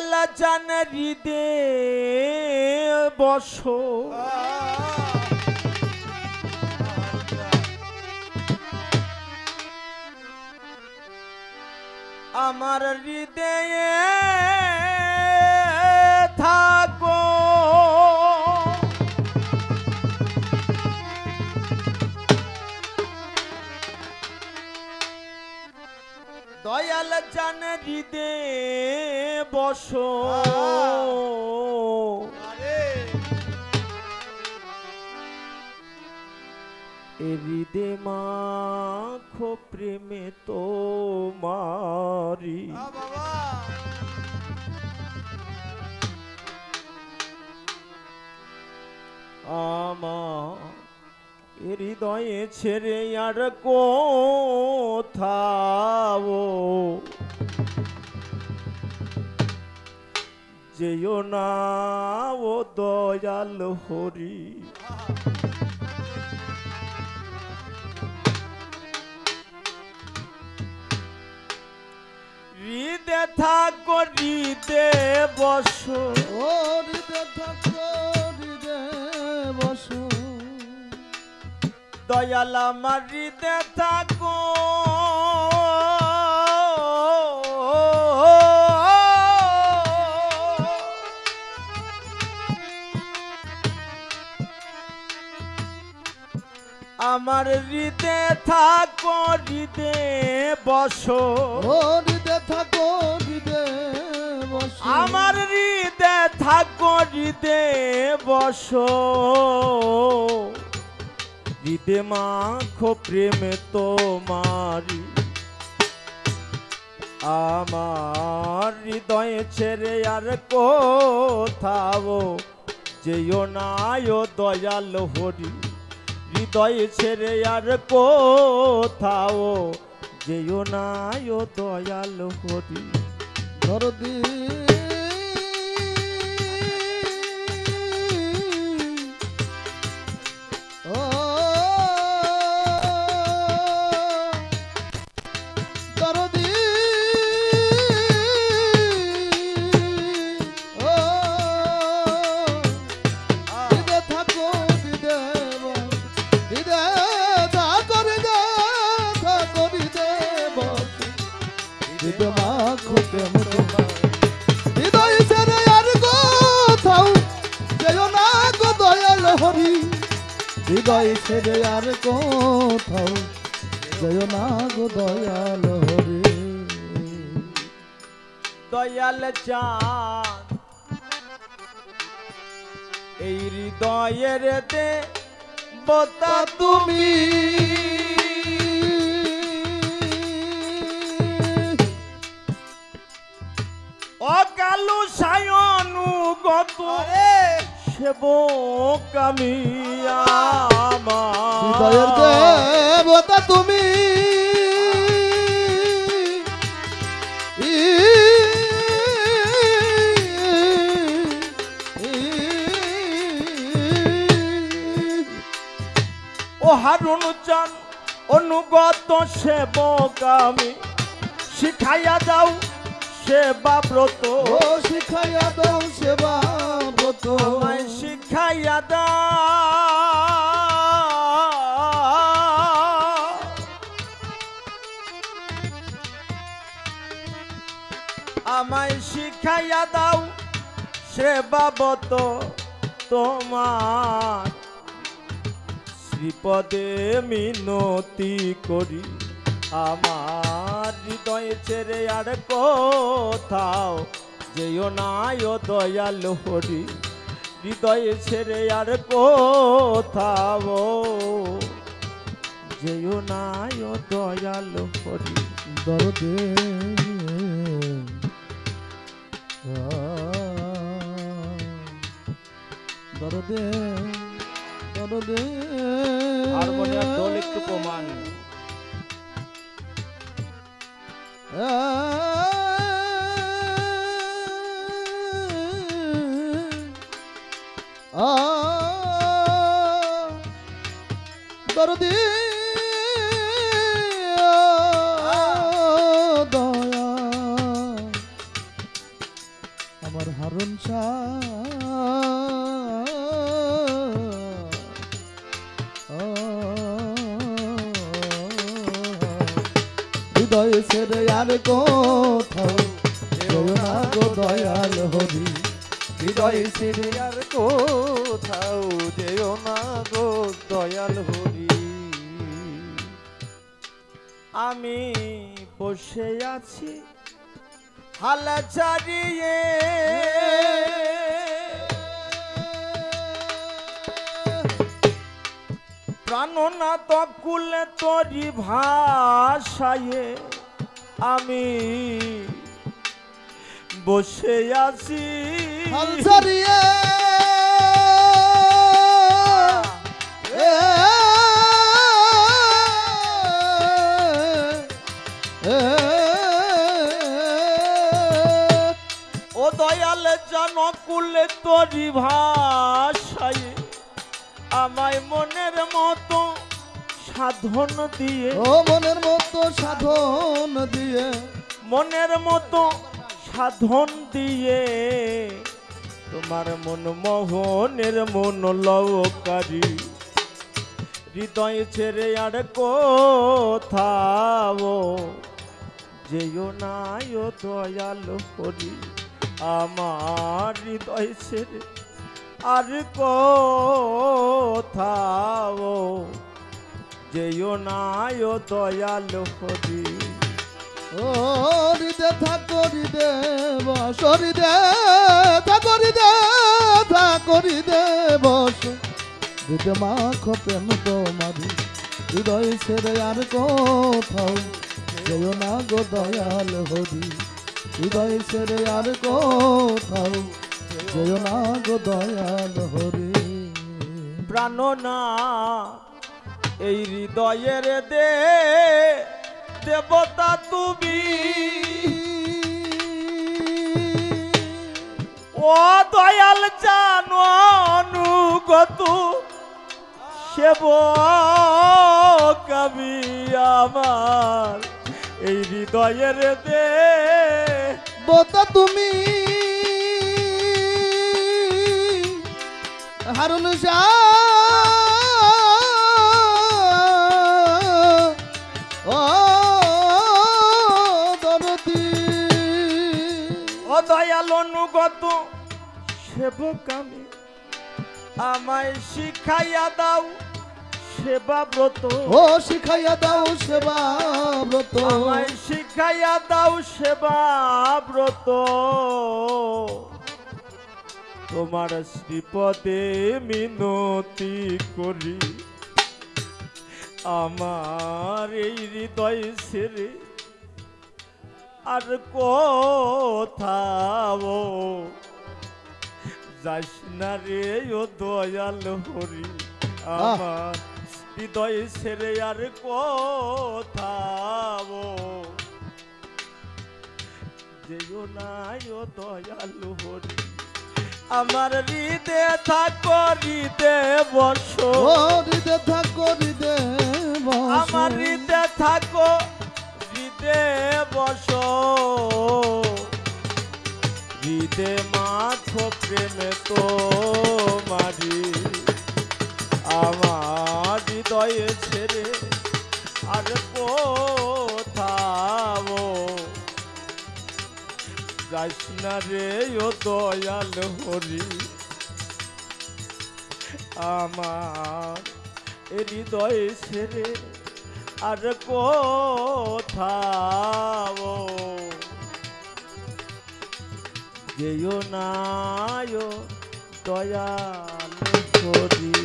দয়াল জান হৃদে বসো আমার হৃদয়ে থাকো দয়াল জান হৃদে বসো হৃদে মাখো প্রেমে তোমারি আমার হৃদয়ে ছেড়ে আর কোথাও যেও না ও দয়াল হরি হৃদে থাকো হৃদে বসো ও হৃদে থাকো হৃদে বসো দয়াল আমার হৃদে থাকো আমার হৃদে থাকো হৃদে বসো ও হৃদে থাকো হৃদে বসো আমার হৃদে থাকো হৃদে বসো হৃদে মাখো প্রেমে তোমারি আমার হৃদয়ে ছেড়ে আর কোথাও যেও না ও দয়াল হরি হৃদয়ে ছেড়ে আর কোথাও যেও না ও দয়াল হরি দরদি ও দরদি ও হৃদে থাকো হৃদে হৃদে থাকো হৃদে থাকো হৃদে হৃদে মাখো প্রেম হৃদয় ছেড়ে আর কোথাও যেও না গো দয়াল হরি হৃদয় ছেড়ে আর কোথাও যেও না গো দয়াল হরি দয়াল চাঁদ এই হৃদয়ের দে বতা তুমি অকালু সায়নুগত সেবক আমি আমার হৃদয়ের দেবতা তুমি ও হারুন চান অনুগত সেবক আমি শিখাইয়া দাও সেবা ব্রত ও শিখাইয়া দাও সেবা ব্রত আমায় শিখাইয়া দাও আমায় শিখাইয়া দাও সেবা ব্রত তোমার শ্রীপদে মিনতি করি আমার হৃদয় ছেড়ে আর কোথাও যেও না ও দয়াল হরি হৃদয় ছেড়ে আর কোথাও যেও না ও দয়াল হরি দরদে দরদে দরদে হারমোনিয়াম ঢোল একটু কমান দরদি দয়া হৃদয় ছেড়ে আর কোথাও যেও না গো দয়াল হরি। হৃদয় ছেড়ে আর কোথাও যেও না গো দয়াল হরি। আমি বসে আছি হালা ছাড়িয়ে, প্রাণনাথ কুলে তরি ভাষায়ে আমি বসে আছি। হাল ছাড়িয়ে ও দয়াল জন কুলে তরি ভাষায়ে আমায় মনের মতো সাধন দিয়ে, ও মনের মতো সাধন দিয়ে, মনের মতো সাধন দিয়ে তোমার মন মোহনের মন লওকারি। হৃদয় ছেড়ে আর কোথাও যেও না ও দয়াল হরি। আমার হৃদয় ছেড়ে আর কোথাও যেও না ও দয়াল হরি। ও হৃদে থাকো হৃদে বস, হৃদে থাকো হৃদে থাকো হৃদে বস, হৃদে মাখো প্রেম তোমারি। হৃদয় ছেড়ে আর কোথাও যেও না গো দয়াল হরি। হৃদয় ছেড়ে আর কোথাও যেও না গো দয়াল হরি। প্রাণনা এই হৃদয়ের দে দেবতা তুমি, ও দয়াল জানো অনুগত সেবক আমি আমার এই হৃদয়ের দে বোতা তুমি হারুন শাহ, ও দরদি, ও দয়াল অনুগত সেবক আমি আমায় শিখাইয়া দাও সেবা ব্রত, ও শিখাইয়া দাও সেবা ব্রত, আমায় শিখাইয়া দাও সেবা ব্রত। তোমার শ্রীপদে মিনতি করি আমার এই হৃদয় ছেড়ে আর কোথাও যাস না রে ও দয়াল হরি। আমার হৃদয় ছেড়ে আর কোথাও যেও না ও দয়াল হরি। আমার হৃদে থাকো হৃদে বসো, ও হৃদে থাকো হৃদে বস, আমার হৃদে থাকো হৃদে বসো, হৃদে মাখো প্রেমে তোমারি। আমার হৃদয়ে ছেড়ে আর কোথাও যাস না রে ও দয়াল হরি। আমার হৃদয় ছেড়ে আর কোথাও যেও না ও দয়াল হরি।